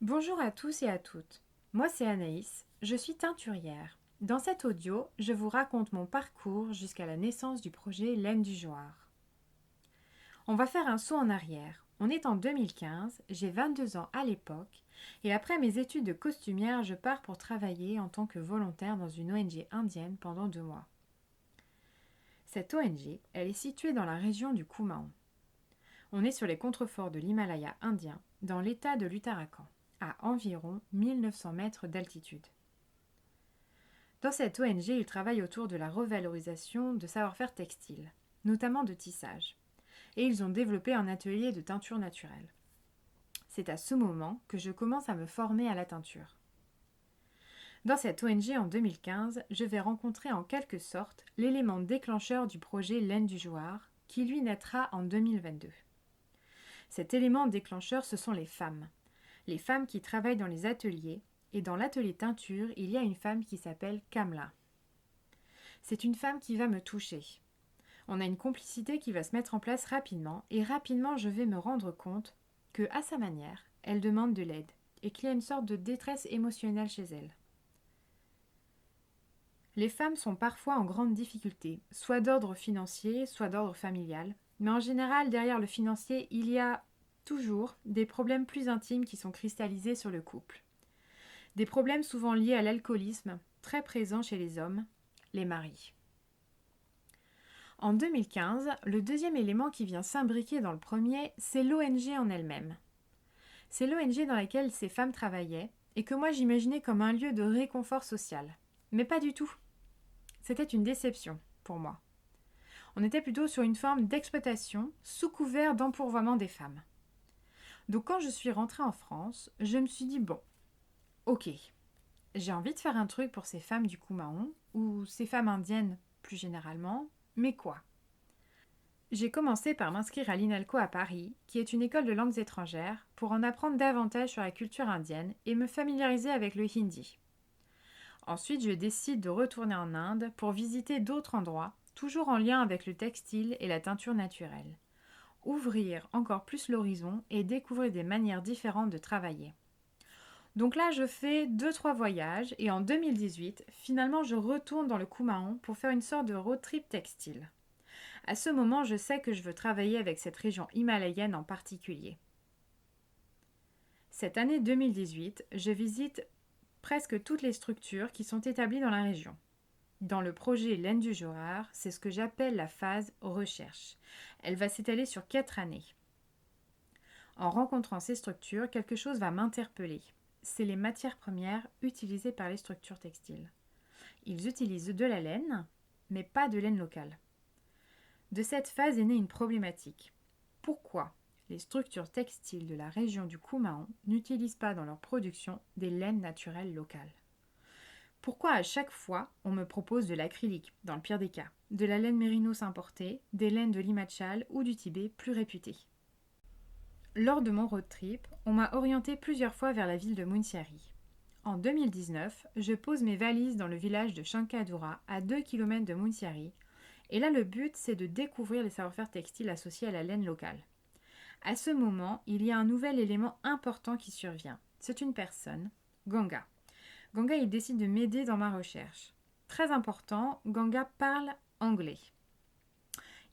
Bonjour à tous et à toutes. Moi, c'est Anaïs, je suis teinturière. Dans cet audio, je vous raconte mon parcours jusqu'à la naissance du projet Laine du Joard. On va faire un saut en arrière. On est en 2015, j'ai 22 ans à l'époque, et après mes études de costumière, je pars pour travailler en tant que volontaire dans une ONG indienne pendant 2 mois. Cette ONG, elle est située dans la région du Kumaon. On est sur les contreforts de l'Himalaya indien, dans l'état de l'Uttarakhand, à environ 1900 mètres d'altitude. Dans cette ONG, ils travaillent autour de la revalorisation de savoir-faire textile, notamment de tissage, et ils ont développé un atelier de teinture naturelle. C'est à ce moment que je commence à me former à la teinture. Dans cette ONG en 2015, je vais rencontrer en quelque sorte l'élément déclencheur du projet Laine du Joard, qui lui naîtra en 2022. Cet élément déclencheur, ce sont les femmes. Les femmes qui travaillent dans les ateliers, et dans l'atelier teinture, il y a une femme qui s'appelle Kamla. C'est une femme qui va me toucher. On a une complicité qui va se mettre en place rapidement, et rapidement je vais me rendre compte que, à sa manière, elle demande de l'aide, et qu'il y a une sorte de détresse émotionnelle chez elle. Les femmes sont parfois en grande difficulté, soit d'ordre financier, soit d'ordre familial, mais en général, derrière le financier, il y a toujours des problèmes plus intimes qui sont cristallisés sur le couple. Des problèmes souvent liés à l'alcoolisme, très présents chez les hommes, les maris. En 2015, le deuxième élément qui vient s'imbriquer dans le premier, c'est l'ONG en elle-même. C'est l'ONG dans laquelle ces femmes travaillaient et que moi j'imaginais comme un lieu de réconfort social. Mais pas du tout. C'était une déception pour moi. On était plutôt sur une forme d'exploitation sous couvert d'empourvoiement des femmes. Donc quand je suis rentrée en France, je me suis dit bon, ok, j'ai envie de faire un truc pour ces femmes du Kumaon, ou ces femmes indiennes plus généralement, mais quoi? J'ai commencé par m'inscrire à l'INALCO à Paris, qui est une école de langues étrangères, pour en apprendre davantage sur la culture indienne et me familiariser avec le hindi. Ensuite, je décide de retourner en Inde pour visiter d'autres endroits, toujours en lien avec le textile et la teinture naturelle. Ouvrir encore plus l'horizon et découvrir des manières différentes de travailler. Donc là, je fais 2-3 voyages et en 2018, finalement, je retourne dans le Kumaon pour faire une sorte de road trip textile. À ce moment, je sais que je veux travailler avec cette région himalayenne en particulier. Cette année 2018, je visite presque toutes les structures qui sont établies dans la région. Dans le projet Laine du Joard, c'est ce que j'appelle la phase recherche. Elle va s'étaler sur 4 années. En rencontrant ces structures, quelque chose va m'interpeller. C'est les matières premières utilisées par les structures textiles. Ils utilisent de la laine, mais pas de laine locale. De cette phase est née une problématique. Pourquoi les structures textiles de la région du Kumaon n'utilisent pas dans leur production des laines naturelles locales? Pourquoi à chaque fois on me propose de l'acrylique, dans le pire des cas, de la laine mérinos importée, des laines de l'Himachal ou du Tibet plus réputées? Lors de mon road trip, on m'a orienté plusieurs fois vers la ville de Munsiari. En 2019, je pose mes valises dans le village de Shankadura, à 2 km de Munsiari, et là le but c'est de découvrir les savoir-faire textiles associés à la laine locale. À ce moment, il y a un nouvel élément important qui survient. C'est une personne, Ganga. Ganga, il décide de m'aider dans ma recherche. Très important, Ganga parle anglais.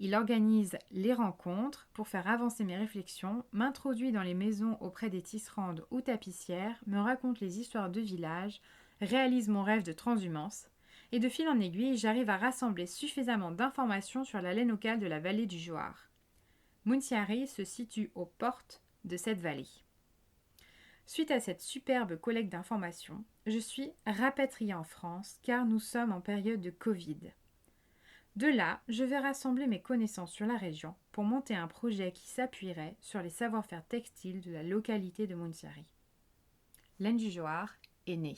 Il organise les rencontres pour faire avancer mes réflexions, m'introduit dans les maisons auprès des tisserandes ou tapissières, me raconte les histoires de village, réalise mon rêve de transhumance, et de fil en aiguille, j'arrive à rassembler suffisamment d'informations sur la laine locale de la vallée du Joard. Munsiari se situe aux portes de cette vallée. Suite à cette superbe collecte d'informations, je suis rapatriée en France car nous sommes en période de Covid. De là, je vais rassembler mes connaissances sur la région pour monter un projet qui s'appuierait sur les savoir-faire textiles de la localité de Munsiari. Laine du Joard est née.